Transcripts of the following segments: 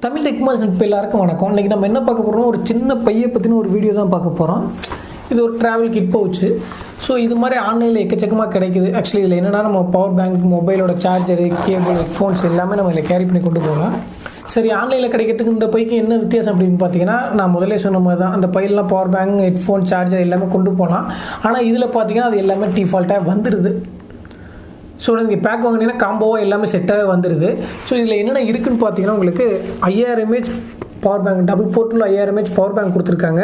தமிழ் டெக்மாஸ் நட்பு எல்லாருக்கும் வணக்கம். இன்றைக்கி நம்ம என்ன பார்க்க போகிறோம், ஒரு சின்ன பையை பற்றின ஒரு வீடியோ தான் பார்க்க போகிறோம். இது ஒரு ட்ராவல் கிட் பவுச்சு. ஸோ இது மாதிரி ஆன்லைனில் எக்கச்சக்கமாக கிடைக்குது. ஆக்சுவலி இதில் என்னென்னா நம்ம பவர் பேங்க், மொபைலோட சார்ஜரு, கேபிள், ஹெட்ஃபோன்ஸ் எல்லாமே நம்ம இதில் கேரி பண்ணி கொண்டு போகலாம். சரி, ஆன்லைனில் கிடைக்கிறதுக்கு இந்த பைக்கு என்ன வித்தியாசம் அப்படின்னு பார்த்தீங்கன்னா, நான் முதல்ல சொன்ன மாதிரி தான் அந்த பையெல்லாம் பவர் பேங்க், ஹெட்ஃபோன், சார்ஜர் எல்லாமே கொண்டு போகலாம். ஆனால் இதில் பார்த்தீங்கன்னா அது எல்லாமே டிஃபால்ட்டாக வந்துடுது. ஸோ நீங்கள் பேக் வாங்கினீங்கன்னா காம்போவாக எல்லாமே செட்டாகவே வந்துடுது. ஸோ இதில் என்னென்ன இருக்குதுன்னு பார்த்தீங்கன்னா, உங்களுக்கு 5000 mAh பவர் பேங்க், டபுள் போர்ட்டில் 5000 mAh பவர் பேங்க் கொடுத்துருக்காங்க.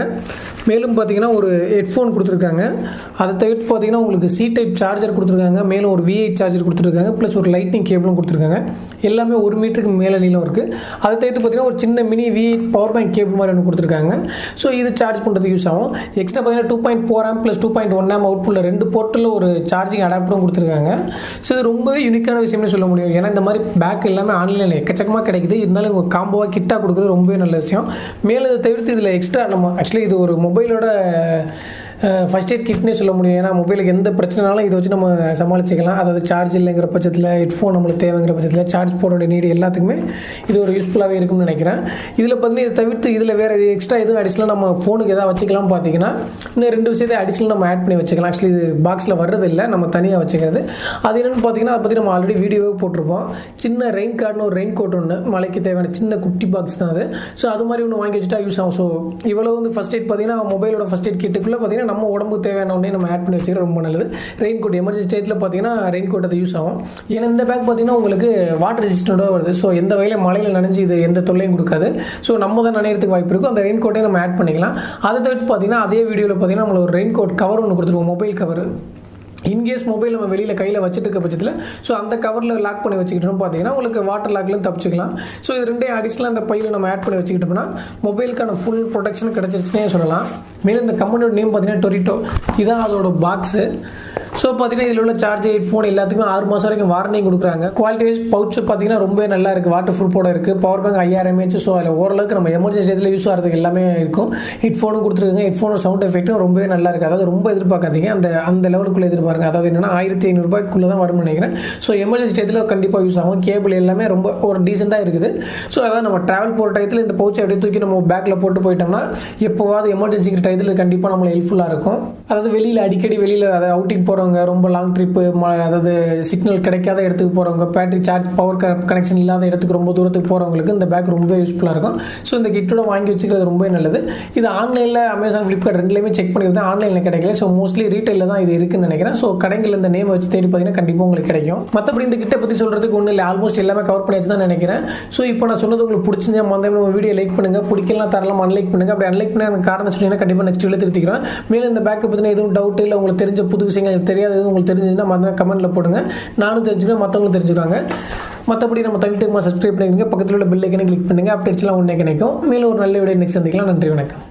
மேலும் பார்த்தீங்கன்னா ஒரு ஹெட்ஃபோன் கொடுத்துருக்காங்க. அதை தவிர்த்து பார்த்தீங்கன்னா உங்களுக்கு சி டைப் சார்ஜர் கொடுத்துருக்காங்க. மேலும் ஒரு V8 சார்ஜர் கொடுத்துருக்காங்க. ப்ளஸ் ஒரு லைட்னிங் கேபிளும் கொடுத்துருக்காங்க. எல்லாமே 1 மீட்டருக்கு மேலே நீளம் இருக்குது. அதை தவிர்த்து பார்த்தீங்கன்னா ஒரு சின்ன mini V8 power bank cable மாதிரி ஒன்று கொடுத்துருக்காங்க. ஸோ இது சார்ஜ் பண்ணுறதுக்கு யூஸ் ஆகும். எக்ஸ்ட்ரா பார்த்தீங்கன்னா 2.4 amp ப்ளஸ் 2.1 amp அவுட்புட்டில் 2 போர்ட்டில் ஒரு சார்ஜிங் அடாப்டரும் கொடுத்துருக்காங்க. ஸோ இது ரொம்பவே யூனிக்கான விஷயம்னு சொல்ல முடியும். ஏன்னா இந்த மாதிரி பேக் எல்லாமே ஆன்லைனில் எக்கச்சக்கமாக கிடைக்குது. இருந்தாலும் உங்கள் காம்போவாக கிட்டாக கொடுக்குறது ரொம்பவே நல்ல விஷயம். மேலும் இதை தவிர்த்து இதில் எக்ஸ்ட்ரா நம்ம ஆக்சுவலி இது ஒரு மொபைலோட ஃபஸ்ட் எய்ட் கிட்னே சொல்ல முடியும். ஏன்னா மொபைலுக்கு எந்த பிரச்சனைனாலும் இதை வச்சு நம்ம சமாளிச்சிக்கலாம். அதாவது சார்ஜ் இல்லைங்கிற பட்சத்தில், ஹெட்ஃபோன் நம்மளுக்கு தேவைங்கிற பட்சத்தில், சார்ஜ் போட வேண்டிய நீடு எல்லாத்துக்குமே இது ஒரு யூஸ்ஃபுல்லாகவே இருக்கும்னு நினைக்கிறேன். இதில் பார்த்தீங்கன்னா இதை தவிர்த்து இதில் வேறு எக்ஸ்ட்ரா எதுவும் அடிஷனலாக நம்ம ஃபோனுக்கு எதாவது வச்சுக்கலாம் பார்த்தீங்கன்னா, இன்னும் 2 விஷயத்தை அடிஷனல் நம்ம ஆட் பண்ணி வச்சுக்கலாம். ஆக்சுவலி இது பாக்ஸில் வர்றது இல்லை, நம்ம தனியாக வச்சுக்கிறது. அது என்னென்னு பார்த்தீங்கன்னா, அதை பற்றி நம்ம ஆல்ரெடி வீடியோவே போட்டிருப்போம். சின்ன ரெயின் கார்டுன்னு ஒரு ரெயின் கோட் ஒன்று, மலைக்கு தேவையான சின்ன குட்டி பாக்ஸ் தான் அது. ஸோ அது மாதிரி ஒன்று வாங்கி வச்சுட்டா யூஸ் ஆகும். ஸோ இவ்வளோ வந்து ஃபஸ்ட் எய்ட் பார்த்தீங்கன்னா மொபைலோட ஃபஸ்ட் எய்ட் கிட்டுக்குள்ளே பார்த்தீங்கன்னா நம்ம உடம்புக்கு தேவையான ஒன்றே நம்ம ஆட் பண்ணி வச்சுக்கிறது ரொம்ப நல்லது. ரெயின் கோட் எமர்ஜென்சி ஸ்டேஜில் பார்த்தீங்கன்னா ரெயின் கோட் அது யூஸ் ஆகும். ஏன்னா இந்த பேக் பார்த்தீங்கன்னா உங்களுக்கு வாட்டர் ரெசிஸ்டண்ட்டாக வருது. ஸோ எந்த வகையில் மழையில் நனைஞ்சு இது எந்த தொல்லையும் கொடுக்காது. ஸோ நம்ம தான் நனையிறதுக்கு வாய்ப்பு இருக்கும். அந்த ரெயின் கோட்டை நம்ம ஆட் பண்ணிக்கலாம். அதை தவிர்த்து பார்த்தீங்கன்னா அதே வீடியோவில் பார்த்தீங்கன்னா நம்மளுக்கு ஒரு ரெயின் கோட் கவர் ஒன்று கொடுத்துருவோம், மொபைல் கவர். இன்கேஸ் மொபைல் நம்ம வெளியில் கையில் வச்சுட்டு இருக்க பட்சத்தில் ஸோ அந்த கவரில் லாக் பண்ணி வச்சுக்கிட்டோம் பார்த்தீங்கன்னா உங்களுக்கு வாட்டர் லாக்லேயும் தப்பிச்சிக்கலாம். ஸோ இது ரெண்டையும் அடிஷனலாக அந்த பையில் நம்ம ஆட் பண்ணி வச்சுக்கிட்டோம்னா மொபைலுக்கான ஃபுல் ப்ரொடெக்ஷன் கிடச்சிருச்சுனே சொல்லலாம். மேலும் இந்த கம்பெனியோட நேம் பார்த்தீங்கன்னா டொரிட்டோ, இதான் அதோட பாக்ஸு. ஸோ பார்த்தீங்கன்னா இதில் உள்ள சார்ஜர், ஹெட்ஃபோன் எல்லாத்துக்குமே 6 மாதம் வரைக்கும் வாரண்டியும் கொடுக்குறாங்க. குவாலிட்டி வைஸ் பவுச்சு பார்த்தீங்கன்னா ரொம்ப நல்லா இருக்குது, வாட்டர் ப்ரூஃபோட இருக்குது. Power bank 5000 mAh. ஸோ அதில் ஓரளவுக்கு நம்ம எமர்ஜென்சி இதில் யூஸ் ஆகிறதுக்கு எல்லாமே இருக்கும். ஹெட்ஃபோனும் கொடுத்துருக்காங்க. ஹெட்ஃபோனோட சவுண்ட் எஃபெக்ட்டும் ரொம்பவே நல்லா இருக்குது. அதாவது ரொம்ப எதிர்பார்க்காதீங்க, அந்த லெவலுக்குள்ளே எதிர்பார்ங்க. அதாவது என்னன்னா 1500 ரூபாய்க்குள்ளே தான் வரும்னு நினைக்கிறேன். ஸோ எமர்ஜென்சி இதில் கண்டிப்பாக யூஸ் ஆகும். கேபிள் எல்லாமே ரொம்ப ஒரு டீசெண்டாக இருக்குது. ஸோ அதாவது நம்ம ட்ராவல் போகிற டயத்தில் இந்த பவுச்சை அப்படியே தூக்கி நம்ம பேக்கில் போட்டு போயிட்டோம்னா எப்போவாது எமர்ஜென்சிக்கு டயத்தில் கண்டிப்பாக நம்மளுக்கு ஹெல்ப்ஃபுல்லாக இருக்கும். அதாவது வெளியில் அடிக்கடி வெளியில் அதாவது அவுட்டிங் போகிறவங்க, ரொம்ப லாங் ட்ரிப்பு, அதாவது சிக்னல் கிடைக்காத இடத்துக்கு போகிறவங்க, பேட்டரி சார்ஜ் பவர் கனெக்ஷன் இல்லாத இடத்துக்கு ரொம்ப தூரத்துக்கு போகிறவங்களுக்கு இந்த பேக் ரொம்ப யூஸ்ஃபுல்லாக இருக்கும். ஸோ இந்த கிட்டோட வாங்கி வச்சுக்கிறது ரொம்ப நல்லது. இது ஆன்லைனில் அமேசான், ஃப்ளிப்கார்ட் ரெண்டுலேயுமே செக் பண்ணியிருந்தேன். ஆன்லைனில் கிடைக்கல. ஸோ மோஸ்ட்லி ரீட்டைலில் தான் இது இருக்குன்னு நினைக்கிறேன். ஸோ கடைகளில் இந்த நேம் வச்சு தேடி பார்த்தீங்கன்னா கண்டிப்பாக உங்களுக்கு கிடைக்கும். மற்றபடி இந்த கிட்ட பற்றி சொல்கிறதுக்கு ஒன்றும் இல்லை, ஆல்மோஸ்ட் எல்லாமே கவர் பண்ணியாச்சு தான் நினைக்கிறேன். ஸோ இப்போ நான் சொன்னது உங்களுக்கு பிடிச்சிருந்தா மறந்தாம நம்ம வீடியோ லைக் பண்ணுங்கள், பிடிக்கலாம் தரலாம் அன்லைக் பண்ணுங்கள். அப்படி அன்லைக் பண்ணி எனக்கு காரணம் சொன்னீங்கன்னா கண்டிப்பாக நெக்ஸ்ட் வீடியோ திருத்திக்கிறேன். மேலும் இந்த பேக்கை பற்றின எதுவும் டவுட் இல்லை, உங்களுக்கு தெரிஞ்ச புது விஷயங்கள் தெரியாது எதுவும் உங்களுக்கு தெரிஞ்சதுன்னா மறந்து கமெண்ட்டில் போடுங்க. நானும் தெரிஞ்சுக்கிறேன், மற்றவங்களும் தெரிஞ்சுக்கிறாங்க. மற்றபடி நம்ம தமிழ் டெக்மா சப்ஸ்கிரைப் பண்ணிக்கிறீங்க, பக்கத்தில் உள்ள பெல் ஐக்கனை கிளிக் பண்ணுங்கள். அப்டேட்ஸ்லாம் உடனே கிடைக்கும். மேலும் ஒரு நல்ல வீடியோ நெக்ஸ்ட் சந்திக்கலாம். நன்றி, வணக்கம்.